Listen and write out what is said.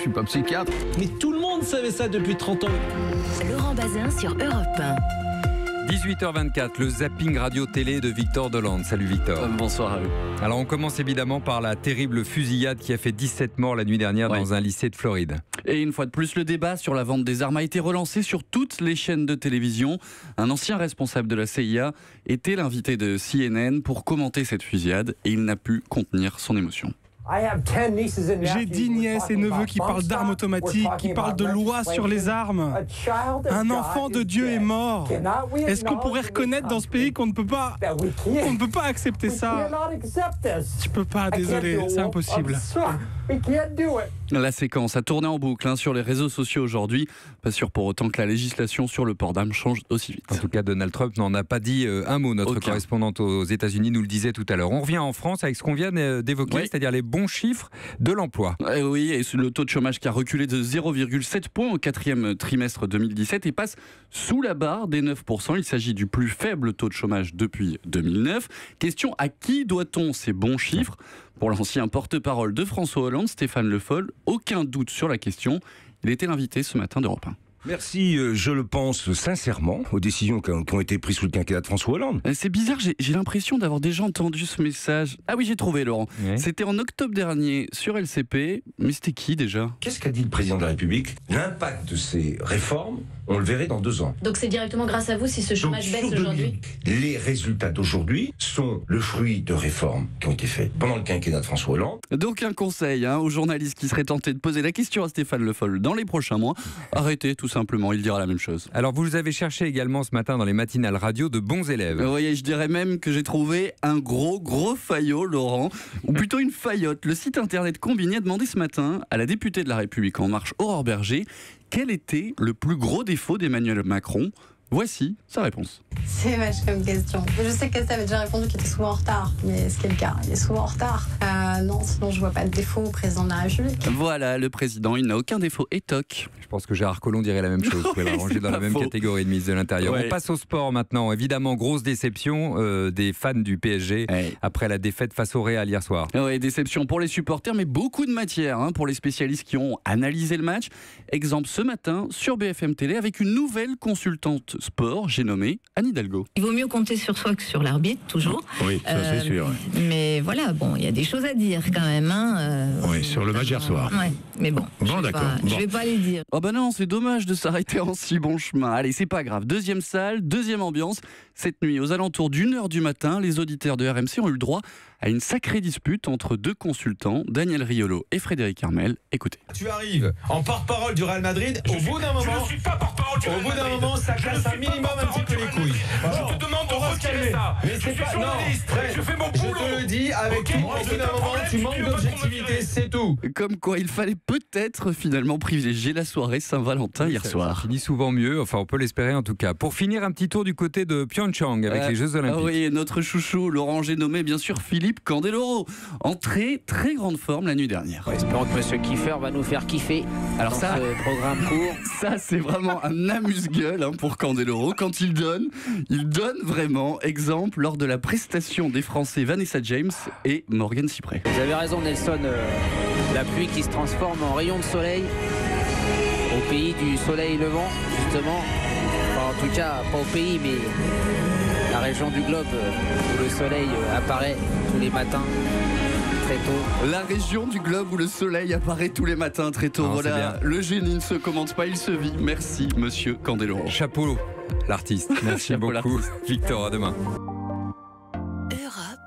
suis pas psychiatre. Mais tout le monde savait ça depuis 30 ans. Laurent Bazin sur Europe 1. 18h24, le zapping radio-télé de Victor Delande. Salut Victor. Bonsoir à vous. Alors on commence évidemment par la terrible fusillade qui a fait 17 morts la nuit dernière dans un lycée de Floride. Et une fois de plus, le débat sur la vente des armes a été relancé sur toutes les chaînes de télévision. Un ancien responsable de la CIA était l'invité de CNN pour commenter cette fusillade et il n'a pu contenir son émotion. J'ai 10 nièces et neveux qui parlent d'armes automatiques, qui parlent de loi sur les armes. Un enfant de Dieu est mort. Est-ce qu'on pourrait reconnaître dans ce pays qu'on ne peut pas accepter ça? Je peux pas, désolé, c'est impossible. La séquence a tourné en boucle sur les réseaux sociaux aujourd'hui. Pas sûr pour autant que la législation sur le port d'armes change aussi vite. En tout cas, Donald Trump n'en a pas dit un mot. Notre correspondante aux États-Unis nous le disait tout à l'heure. On revient en France avec ce qu'on vient d'évoquer, c'est-à-dire les bons chiffres de l'emploi. Oui, et le taux de chômage qui a reculé de 0,7 points au quatrième trimestre 2017 et passe sous la barre des 9%. Il s'agit du plus faible taux de chômage depuis 2009. Question, à qui doit-on ces bons chiffres ? Pour l'ancien porte-parole de François Hollande, Stéphane Le Foll, aucun doute sur la question. Il était l'invité ce matin d'Europe 1. Merci, je le pense sincèrement aux décisions qui ont été prises sous le quinquennat de François Hollande. C'est bizarre, j'ai l'impression d'avoir déjà entendu ce message. Ah oui, j'ai trouvé, Laurent. Oui. C'était en octobre dernier sur LCP, mais c'était qui déjà ? Qu'est-ce qu'a dit le président de la République ? L'impact de ces réformes, on le verrait dans 2 ans. Donc c'est directement grâce à vous si ce chômage baisse aujourd'hui ? Les résultats d'aujourd'hui sont le fruit de réformes qui ont été faites pendant le quinquennat de François Hollande. Donc un conseil aux journalistes qui seraient tentés de poser la question à Stéphane Le Foll dans les prochains mois, arrêtez tout simplement, il dira la même chose. Alors vous avez cherché également ce matin dans les matinales radio de bons élèves. Oui, je dirais même que j'ai trouvé un gros faillot, Laurent, ou plutôt une faillotte. Le site internet Combiné a demandé ce matin à la députée de La République En Marche, Aurore Berger, quel était le plus gros défaut d'Emmanuel Macron. Voici sa réponse. C'est vache comme question. Je sais qu'elle avait déjà répondu qu'il était souvent en retard, mais ce qui est le cas, il est souvent en retard. Non, sinon je vois pas de défaut au président de la République. Voilà, le président, il n'a aucun défaut et toc. Je pense que Gérard Collomb dirait la même chose. Vous pouvez la ranger dans la même catégorie de ministre de l'Intérieur. On passe au sport maintenant. Évidemment, grosse déception des fans du PSG après la défaite face au Real hier soir. Oui, déception pour les supporters, mais beaucoup de matière pour les spécialistes qui ont analysé le match. Exemple ce matin sur BFM Télé avec une nouvelle consultante sport, j'ai nommé Anne Hidalgo. Il vaut mieux compter sur soi que sur l'arbitre, toujours. Oui, ça c'est sûr. Mais voilà, bon, il y a des choses à dire quand même. Oui, sur le match hier soir. Ouais, mais bon, d'accord. Je vais pas les dire. Oh bah non, c'est dommage de s'arrêter en si bon chemin. Allez, c'est pas grave. Deuxième salle, deuxième ambiance. Cette nuit, aux alentours d'1h du matin, les auditeurs de RMC ont eu le droit à une sacrée dispute entre 2 consultants, Daniel Riolo et Frédéric Armel. Écoutez. Tu arrives en porte-parole du Real Madrid, au bout d'un moment, je ne suis pas porte-parole du Real Madrid. Au bout d'un moment, ça casse un minimum un petit peu les couilles. Je te demande de retirer ça. Mais c'est pas journaliste. Je fais mon boulot. Je te le dis avec tout. Au bout d'un moment, tu manques d'objectivité, c'est tout. Comme quoi, il fallait peut-être finalement privilégier la soirée Saint-Valentin hier soir. Ça finit souvent mieux, enfin on peut l'espérer en tout cas. Pour finir, un petit tour du côté de Pyeongchang avec les Jeux Olympiques. Oui, notre chouchou, Laurent, j'ai nommé bien sûr Philippe Candeloro. En très grande forme la nuit dernière. Espérons que Monsieur Kiefer va nous faire kiffer. Alors dans ce programme court. Ça, c'est vraiment un amuse-gueule pour Candeloro. Quand il donne vraiment. Exemple lors de la prestation des Français Vanessa James et Morgan Cyprès. Vous avez raison, Nelson. La pluie qui se transforme en rayon de soleil au pays du soleil levant, justement. Enfin, en tout cas, pas au pays, mais la région du globe où le soleil apparaît tous les matins. Très tôt. La région du globe où le soleil apparaît tous les matins très tôt. Voilà, le génie ne se commente pas, il se vit. Merci, monsieur Candeloro. Chapeau, l'artiste. Merci beaucoup, Victor. À demain. Europe.